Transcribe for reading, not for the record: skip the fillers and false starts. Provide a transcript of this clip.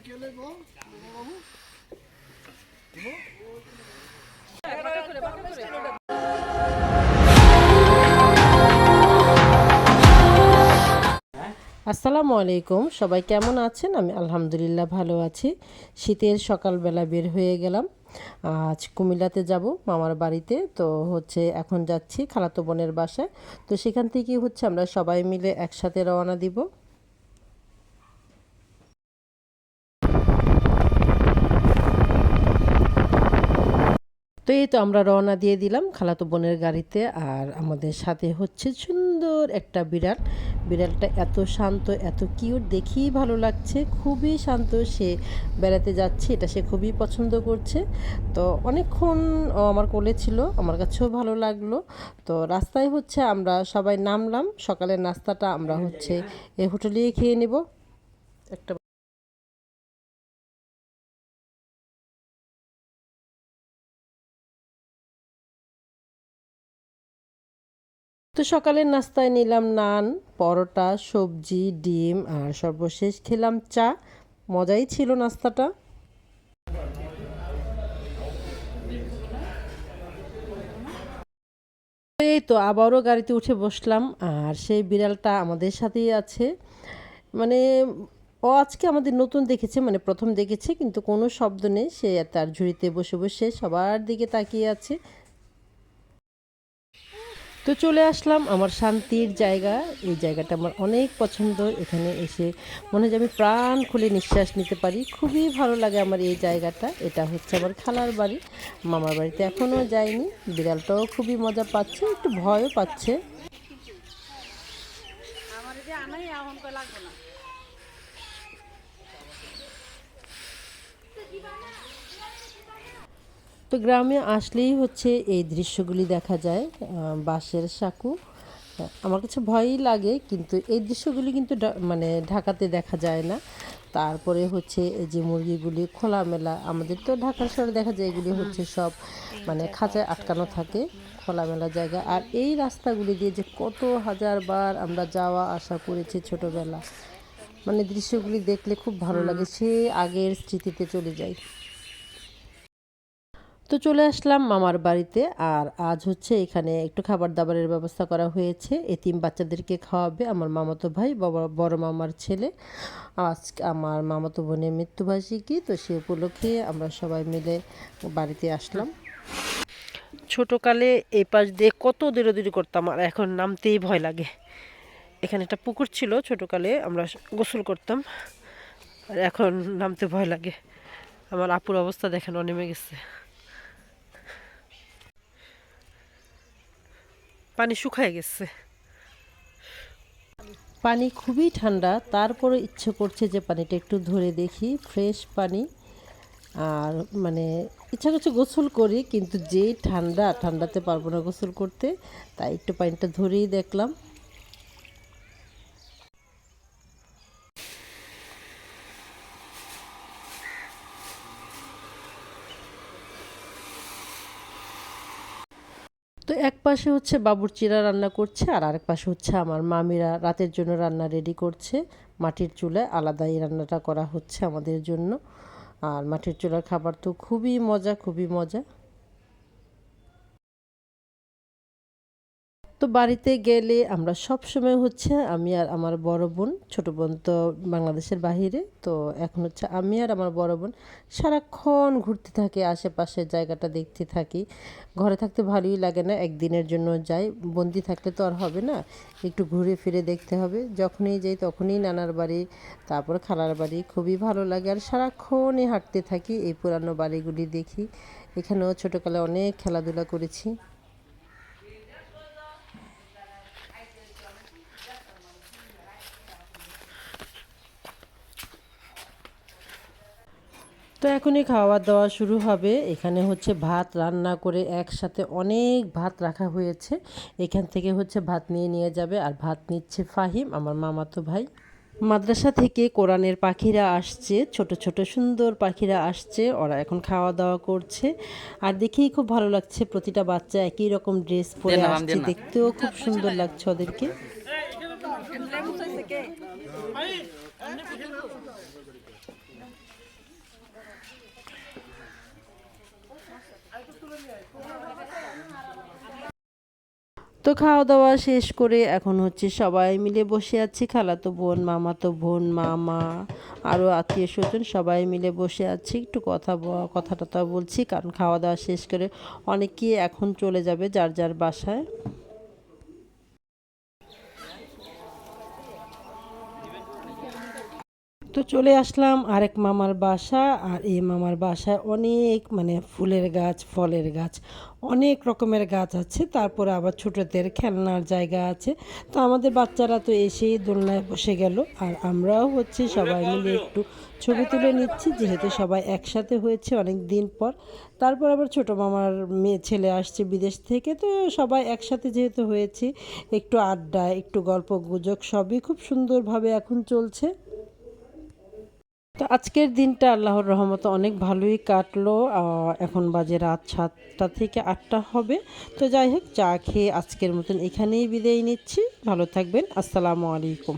আসসালামু আলাইকুম, সবাই কেমন আছেন? আমি আলহামদুলিল্লাহ ভালো আছি। শীতের সকালবেলা বের হয়ে গেলাম। আজ কুমিল্লাতে যাব মামার বাড়িতে। তো এখন যাচ্ছি খালাতো বোনের বাসায়। তো সেখান থেকে আমরা সবাই মিলে একসাথে রওনা দিব। তো এই তো আমরা রওনা দিয়ে দিলাম খালাতো বোনের গাড়িতে। আর আমাদের সাথে সুন্দর একটা বিড়াল। বিড়ালটা এত শান্ত, এত কিউট, দেখেই ভালো লাগছে। খুবই শান্ত, সে বেড়াতে যাচ্ছে, এটা সে খুবই পছন্দ করছে। তো অনেকক্ষণ ও আমার কোলে ছিল, আমার কাছেও ভালো লাগলো। তো রাস্তায় আমরা সবাই নামলাম। সকালের নাস্তাটা আমরা এই হোটেলেই খেয়ে নেব। একটা তো সকালের নাস্তায় নিলাম নান, পরোটা, সবজি, ডিম আর সর্বশেষ খেলাম চা। মজাই ছিল নাস্তাটা। এই তো আবারও গাড়িতে উঠে বসলাম। আর সেই বিড়ালটা আমাদের সাথেই আছে। মানে ও আজকে আমাদের নতুন দেখেছে, মানে প্রথম দেখেছে, কিন্তু কোনো শব্দ নেই। সে তার ঝুড়িতে বসে বসে সবার দিকে তাকিয়ে আছে। তো চলে আসলাম আমার শান্তির জায়গা। এই জায়গাটা আমার অনেক পছন্দ। এখানে এসে মনে হয় যে আমি প্রাণ খুলে নিঃশ্বাস নিতে পারি। খুবই ভালো লাগে আমার এই জায়গাটা। এটা আমার খালার বাড়ি। মামার বাড়িতে এখনও যাইনি। বিড়ালটাও খুবই মজা পাচ্ছে, একটু ভয়ও পাচ্ছে। তো গ্রামে আসলেই এই দৃশ্যগুলি দেখা যায়। বাঁশের সাঁকো, আমার কাছে ভয়ই লাগে, কিন্তু এই দৃশ্যগুলি কিন্তু মানে ঢাকাতে দেখা যায় না। তারপরে এই যে মুরগিগুলি খোলামেলা, আমাদের তো ঢাকার শহরে দেখা যায় এগুলি সব মানে খাঁচায় আটকানো থাকে, খোলামেলা জায়গা। আর এই রাস্তাগুলি দিয়ে যে কত হাজার বার আমরা যাওয়া আসা করেছি ছোটোবেলা, মানে দৃশ্যগুলি দেখলে খুব ভালো লাগে, সে আগের স্মৃতিতে চলে যায়। তো চলে আসলাম মামার বাড়িতে। আর আজ এখানে একটু খাবার দাবারের ব্যবস্থা করা হয়েছে। এতিম বাচ্চাদেরকে খাওয়াবে আমার মামাতো ভাই, বড় মামার ছেলে। আজ আমার মামাতো বোনের মৃত্যুবার্ষিকী, তো সে উপলক্ষে আমরা সবাই মিলে বাড়িতে আসলাম। ছোটোকালে এই পাশ দিয়ে কত দৌড়াদৌড়ি করতাম, আর এখন নামতেই ভয় লাগে। এখানে একটা পুকুর ছিল, ছোটোকালে আমরা গোসল করতাম, আর এখন নামতে ভয় লাগে। আমার আপুর অবস্থা দেখেন, নেমে গেছে। পানি শুকায় গেছে। পানি খুবই ঠান্ডা, তারপরে ইচ্ছে করছে যে পানিটা একটু ধরে দেখি, ফ্রেশ পানি। আর মানে ইচ্ছা করছে গোসল করি, কিন্তু যে ঠান্ডাতে পারবো না গোসল করতে, তাই একটু পানিটা ধরেই দেখলাম। তো এক পাশে বাবুর্চিরা রান্না করছে, আর আরেক পাশে আমার মামিরা রাতের জন্য রান্না রেডি করছে। মাটির চুলায় আলাদা এই রান্নাটা করা হচ্ছে আমাদের জন্য। আর মাটির চুলার খাবার তো খুবই মজা, খুবই মজা। তো বাড়িতে গেলে আমরা সবসময় আমি আর আমার বড় বোন, ছোট বোন তো বাংলাদেশের বাহিরে, তো এখন আমি আর আমার বড় বোন সারাক্ষণ ঘুরতে থাকি, আশেপাশের জায়গাটা দেখতে থাকি। ঘরে থাকতে ভালোই লাগে না, একদিনের জন্য যাই। বন্দি থাকলে তো আর হবে না, একটু ঘুরে ফিরে দেখতে হবে। যখনই যাই তখনই নানার বাড়ি, তারপর খালার বাড়ি, খুবই ভালো লাগে। আর সারাক্ষণই হাঁটতে থাকি, এই পুরানো বাড়িগুলি দেখি। এখানেও ছোটোকালে অনেক খেলাধুলা করেছি। তো এখনই খাওয়া দাওয়া শুরু হবে। এখানে ভাত রান্না করে একসাথে অনেক ভাত রাখা হয়েছে। এখান থেকে ভাত নিয়ে নিয়ে যাবে। আর ভাত নিচ্ছে ফাহিম, আমার মামাতো ভাই। মাদ্রাসা থেকে কোরআনের পাখিরা আসছে, ছোট ছোট সুন্দর পাখিরা আসছে, ওরা এখন খাওয়া দাওয়া করছে। আর দেখেই খুব ভালো লাগছে, প্রতিটা বাচ্চা একই রকম ড্রেস পরে আসছে, দেখতেও খুব সুন্দর লাগছে ওদেরকে। তো খাওয়া দাওয়া শেষ করে এখন হচ্ছে সবাই মিলে বসে আছি, খালাতো বোন, মামাতো বোন, মামা, আরও আত্মীয় স্বজন সবাই মিলে বসে আছি, একটু কথা টথা বলছি, কারণ খাওয়া দাওয়া শেষ করে অনেকেই এখন চলে যাবে যার যার বাসায়। তো চলে আসলাম আরেক মামার বাসা, আর এই মামার বাসায় অনেক মানে ফুলের গাছ, ফলের গাছ, অনেক রকমের গাছ আছে, তারপরে আবার ছোটদের খেলনার জায়গা আছে। তো আমাদের বাচ্চারা তো এসেই দোলনায় বসে গেল, আর আমরাও হচ্ছে সবাই মিলে একটু ছবি তুলে নিচ্ছি, যেহেতু সবাই একসাথে হয়েছে অনেক দিন পর। তারপর আবার ছোট মামার মেয়ে ছেলে আসছে বিদেশ থেকে, তো সবাই একসাথে যেহেতু হয়েছে, একটু আড্ডা, একটু গল্প গুজব সবই খুব সুন্দরভাবে এখন চলছে। তো আজকের দিনটা আল্লাহর রহমতে অনেক ভালোই কাটলো। এখন বাজে রাত 7টা থেকে 8টা হবে। তো যাই হোক, চা খেয়ে আজকের মতন এখানেই বিদায় নিচ্ছি। ভালো থাকবেন। আসসালামু আলাইকুম।